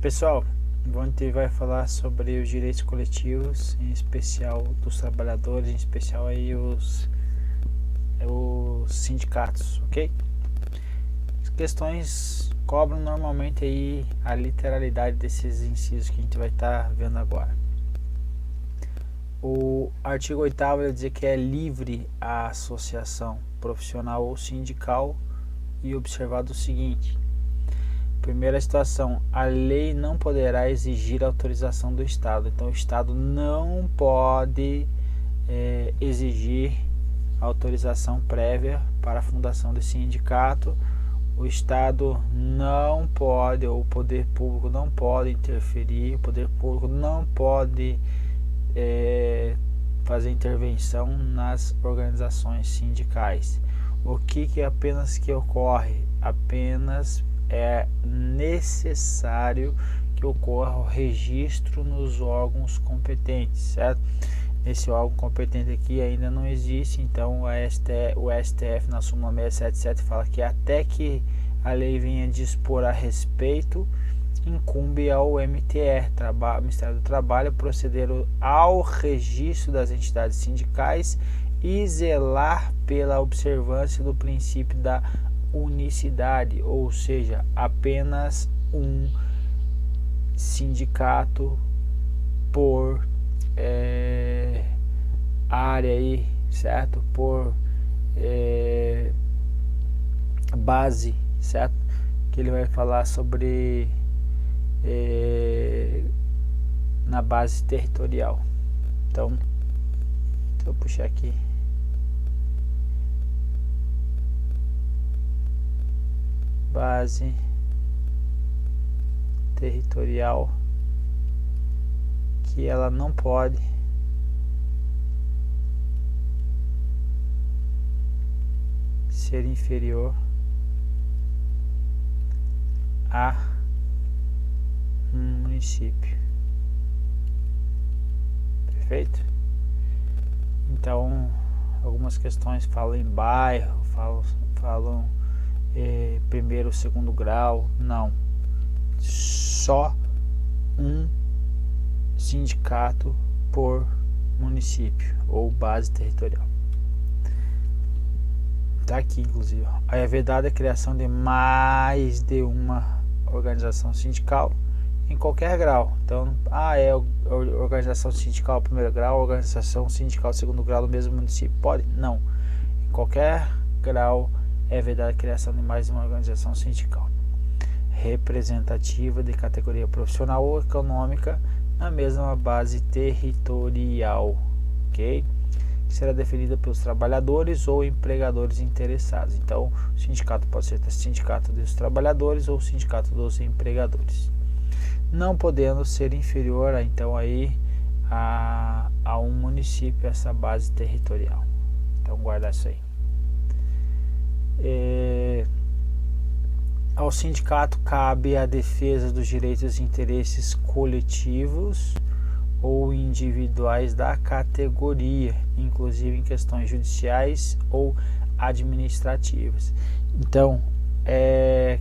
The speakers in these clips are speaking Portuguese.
Pessoal, a gente vai falar sobre os direitos coletivos, em especial dos trabalhadores, em especial aí os sindicatos, ok? As questões cobram normalmente aí a literalidade desses incisos que a gente vai estar vendo agora. O artigo 8º vai dizer que é livre a associação profissional ou sindical e observado o seguinte: primeira situação, a lei não poderá exigir autorização do Estado. Então, o Estado não pode exigir autorização prévia para a fundação de sindicato. O Estado não pode, ou o poder público não pode interferir, o poder público não pode fazer intervenção nas organizações sindicais. O que ocorre? Apenas é necessário que ocorra o registro nos órgãos competentes, certo? Esse órgão competente aqui ainda não existe, então o STF na súmula 677 fala que até que a lei venha dispor a respeito, incumbe ao MTR, Ministério do Trabalho, proceder ao registro das entidades sindicais e zelar pela observância do princípio da unicidade, ou seja, apenas um sindicato por área aí, certo? Por base, certo? Que ele vai falar sobre na base territorial. Então, deixa eu puxar aqui. Base territorial, que ela não pode ser inferior a um município. Perfeito? Então, algumas questões falam em bairro, falam primeiro, segundo grau. Não, só um sindicato por município ou base territorial. Tá aqui, inclusive. Aí é vedada a criação de mais de uma organização sindical em qualquer grau. Então, organização sindical primeiro grau, organização sindical segundo grau no mesmo município. Pode? Não. Em qualquer grau é vedada a criação de mais de uma organização sindical representativa de categoria profissional ou econômica na mesma base territorial, ok? Que será definida pelos trabalhadores ou empregadores interessados. Então, o sindicato pode ser sindicato dos trabalhadores ou sindicato dos empregadores, não podendo ser inferior a um município essa base territorial. Então, guarda isso aí. Ao sindicato cabe a defesa dos direitos e interesses coletivos ou individuais da categoria, inclusive em questões judiciais ou administrativas. Então,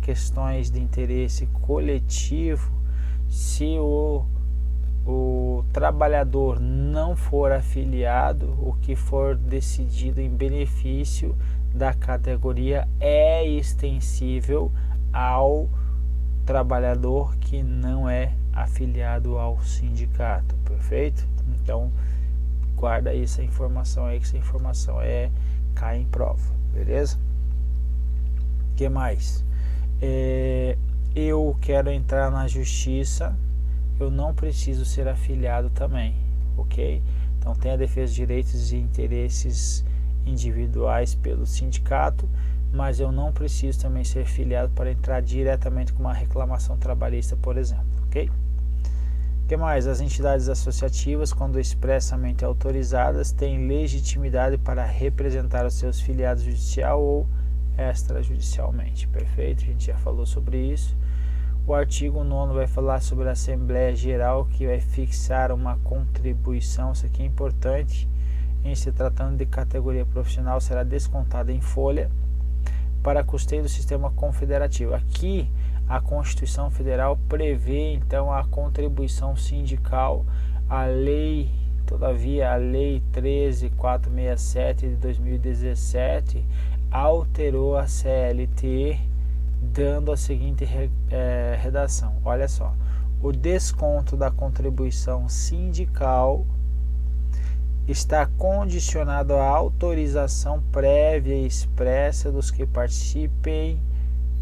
questões de interesse coletivo, se o trabalhador não for afiliado, o que for decidido em benefício da categoria é extensível ao trabalhador que não é afiliado ao sindicato, perfeito? Então, guarda essa informação aí, que essa informação cai em prova, beleza? O que mais? Eu quero entrar na justiça, eu não preciso ser afiliado também, ok? Então, tem a defesa de direitos e interesses individuais pelo sindicato, mas eu não preciso também ser filiado para entrar diretamente com uma reclamação trabalhista, por exemplo, ok? O que mais? As entidades associativas, quando expressamente autorizadas, têm legitimidade para representar os seus filiados judicial ou extrajudicialmente, perfeito? A gente já falou sobre isso. O artigo 9º vai falar sobre a Assembleia Geral, que vai fixar uma contribuição, isso aqui é importante, em se tratando de categoria profissional, será descontada em folha para custeio do sistema confederativo. Aqui a Constituição Federal prevê então a contribuição sindical. A lei, todavia, a Lei 13.467 de 2017 alterou a CLT, dando a seguinte redação. Olha só, o desconto da contribuição sindical está condicionado à autorização prévia e expressa dos que participem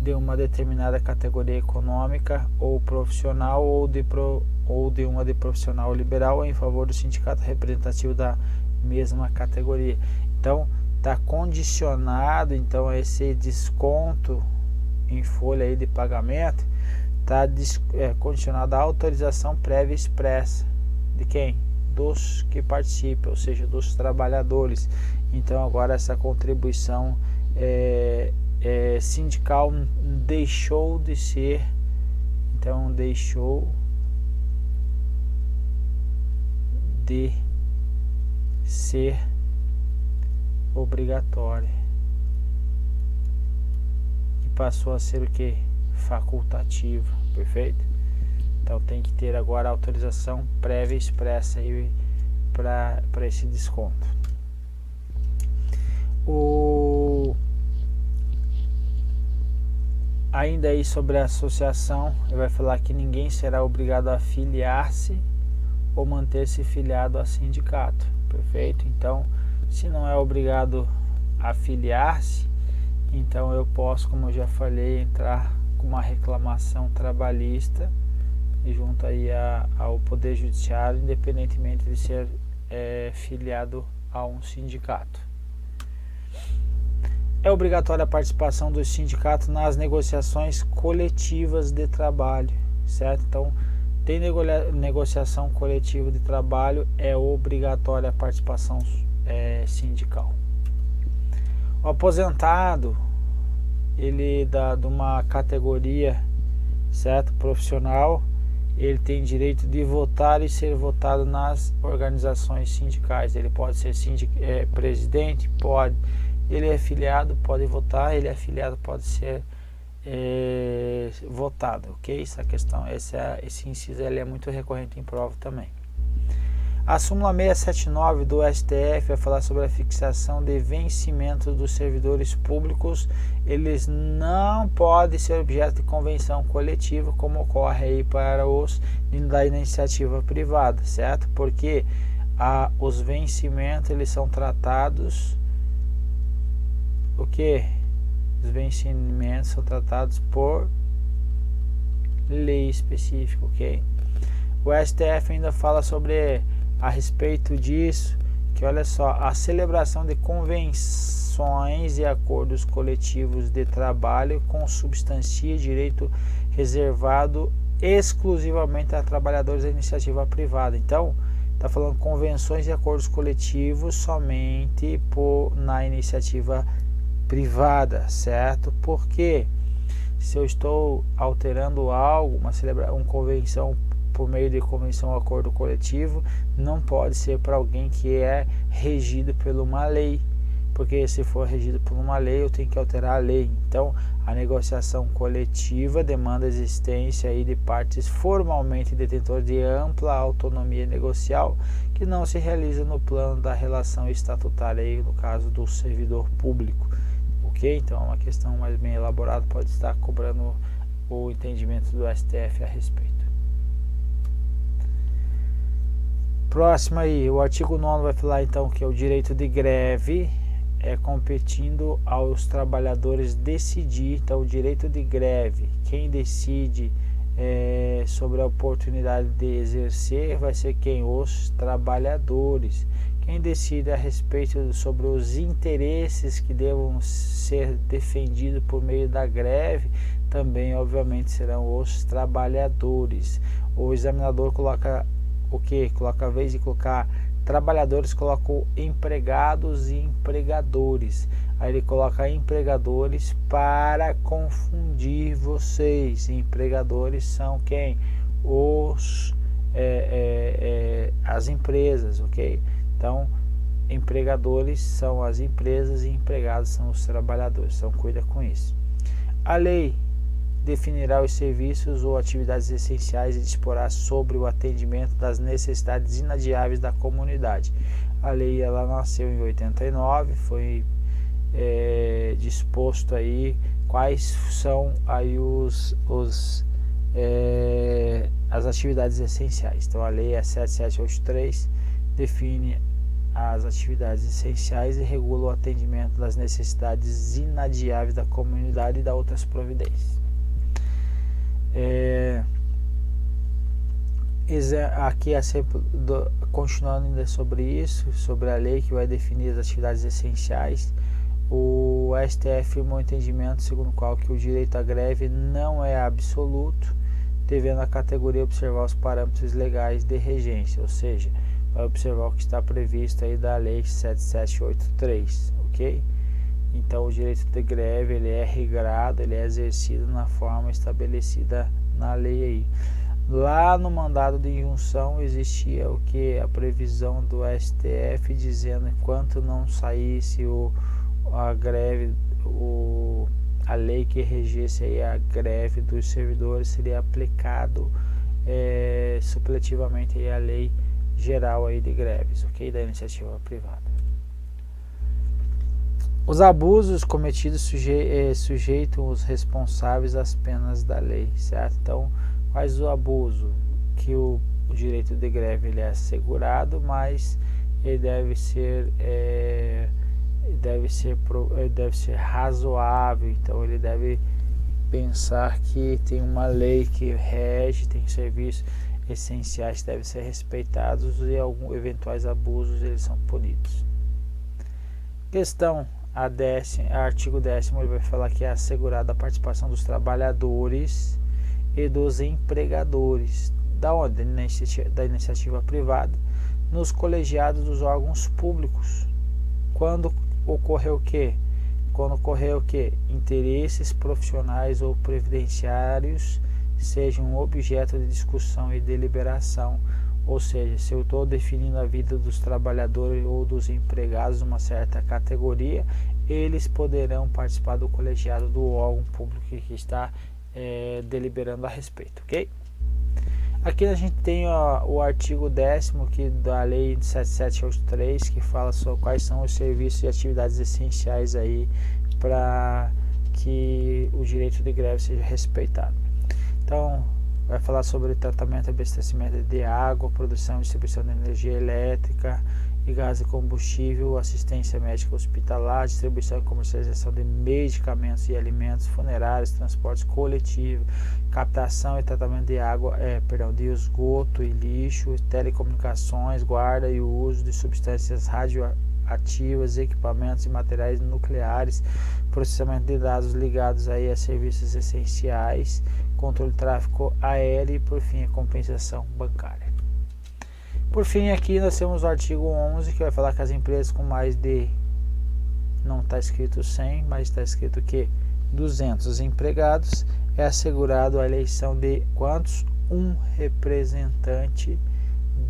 de uma determinada categoria econômica ou profissional ou de uma de profissional liberal em favor do sindicato representativo da mesma categoria. Então, está condicionado então a esse desconto em folha aí de pagamento, está condicionado à autorização prévia expressa de quem? Dos que participam, ou seja, dos trabalhadores. Então agora essa contribuição sindical deixou de ser, então deixou de ser obrigatória e passou a ser o que? Facultativa, perfeito? Então tem que ter agora a autorização prévia expressa aí para esse desconto. Ainda aí sobre a associação, ele vai falar que ninguém será obrigado a filiar-se ou manter-se filiado a sindicato, perfeito? Então, se não é obrigado a filiar-se, então eu posso, como eu já falei, entrar com uma reclamação trabalhista e junto aí ao Poder Judiciário, independentemente de ser filiado a um sindicato. É obrigatória a participação do sindicato nas negociações coletivas de trabalho, certo? Então, tem negociação coletiva de trabalho, é obrigatória a participação sindical. O aposentado, ele de uma categoria, certo, profissional, ele tem direito de votar e ser votado nas organizações sindicais. Ele pode ser presidente, pode. Ele é filiado, pode votar. Ele é afiliado, pode ser votado, ok? Essa questão, esse inciso ele é muito recorrente em prova também. A súmula 679 do STF vai falar sobre a fixação de vencimento dos servidores públicos. Eles não podem ser objeto de convenção coletiva, como ocorre aí para os da iniciativa privada, certo? Porque os vencimentos eles são tratados, o que? Os vencimentos são tratados por lei específica, ok? O STF ainda fala sobre a respeito disso, que olha só, a celebração de convenções e acordos coletivos de trabalho consubstancia direito reservado exclusivamente a trabalhadores da iniciativa privada. Então, está falando convenções e acordos coletivos somente na iniciativa privada, certo? Porque se eu estou alterando algo, uma convenção por meio de convenção ou acordo coletivo, não pode ser para alguém que é regido por uma lei, porque se for regido por uma lei, eu tenho que alterar a lei. Então, a negociação coletiva demanda a existência aí de partes formalmente detentoras de ampla autonomia negocial, que não se realiza no plano da relação estatutária, aí, no caso do servidor público. Ok? Então, é uma questão mais bem elaborada, pode estar cobrando o entendimento do STF a respeito. Próximo aí, o artigo 9 vai falar então que o direito de greve é competindo aos trabalhadores decidir. Então, o direito de greve, quem decide sobre a oportunidade de exercer vai ser quem? Os trabalhadores. Quem decide a respeito sobre os interesses que devam ser defendidos por meio da greve também, obviamente, serão os trabalhadores. O examinador coloca o que? Coloca, a vez de colocar trabalhadores, colocou empregados e empregadores. Aí ele coloca empregadores para confundir vocês. Empregadores são quem? As empresas, ok? Então, empregadores são as empresas e empregados são os trabalhadores. Então, cuida com isso. A lei definirá os serviços ou atividades essenciais e disporá sobre o atendimento das necessidades inadiáveis da comunidade. A lei ela nasceu em 89, foi disposto aí quais são aí as atividades essenciais. Então a lei é 7783, define as atividades essenciais e regula o atendimento das necessidades inadiáveis da comunidade e da outras providências. Aqui continuando ainda sobre isso, sobre a lei que vai definir as atividades essenciais, o STF firmou um entendimento segundo o qual que o direito à greve não é absoluto, devendo a categoria observar os parâmetros legais de regência, ou seja, vai observar o que está previsto aí da lei 7783, ok? Então o direito de greve ele é regrado, ele é exercido na forma estabelecida na lei aí. Lá no mandado de injunção existia o que? A previsão do STF dizendo enquanto não saísse a lei que regesse aí a greve dos servidores, seria aplicado supletivamente aí a lei geral aí de greves, ok? Da iniciativa privada. Os abusos cometidos sujeitam os responsáveis às penas da lei, certo? Então, quais o abuso? Que o direito de greve ele é assegurado, mas ele deve ser razoável, então ele deve pensar que tem uma lei que rege, tem serviços essenciais que devem ser respeitados e alguns eventuais abusos eles são punidos. Questão artigo 10º, ele vai falar que é assegurada a participação dos trabalhadores e dos empregadores. Da onde? Da iniciativa privada, nos colegiados dos órgãos públicos. Quando ocorreu o quê? Quando ocorreu o quê? Interesses profissionais ou previdenciários sejam objeto de discussão e deliberação. Ou seja, se eu estou definindo a vida dos trabalhadores ou dos empregados de uma certa categoria, eles poderão participar do colegiado do órgão público que está deliberando a respeito, ok? Aqui a gente tem o artigo 10º que da lei 7783, que fala sobre quais são os serviços e atividades essenciais aí para que o direito de greve seja respeitado. Então, vai falar sobre tratamento e abastecimento de água, produção e distribuição de energia elétrica e gás e combustível, assistência médica hospitalar, distribuição e comercialização de medicamentos e alimentos, funerários, transportes coletivos, captação e tratamento de água, de esgoto e lixo, telecomunicações, guarda e uso de substâncias radioativas, equipamentos e materiais nucleares, processamento de dados ligados aí a serviços essenciais, controle de tráfego aéreo e, por fim, a compensação bancária. Por fim, aqui nós temos o artigo 11, que vai falar que as empresas com mais de, não está escrito 100, mas está escrito que 200 empregados, é assegurado a eleição de quantos? Um representante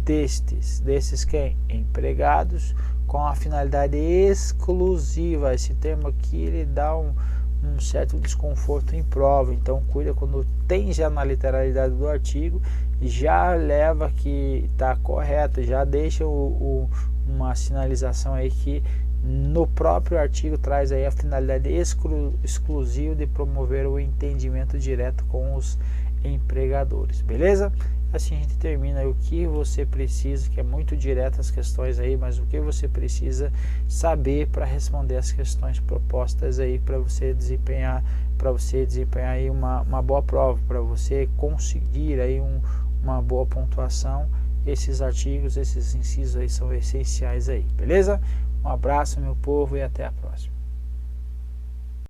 desses quem? Empregados, com a finalidade exclusiva. Esse termo aqui ele dá um certo desconforto em prova, então cuida quando tem já na literalidade do artigo, já leva que está correto, já deixa uma sinalização aí que no próprio artigo traz aí a finalidade exclusiva de promover o entendimento direto com os empregadores, beleza? Assim a gente termina o que você precisa, que é muito direto as questões aí, mas o que você precisa saber para responder as questões propostas aí para você desempenhar aí uma boa prova, para você conseguir aí uma boa pontuação. Esses artigos, esses incisos aí são essenciais aí, beleza? Um abraço, meu povo, e até a próxima.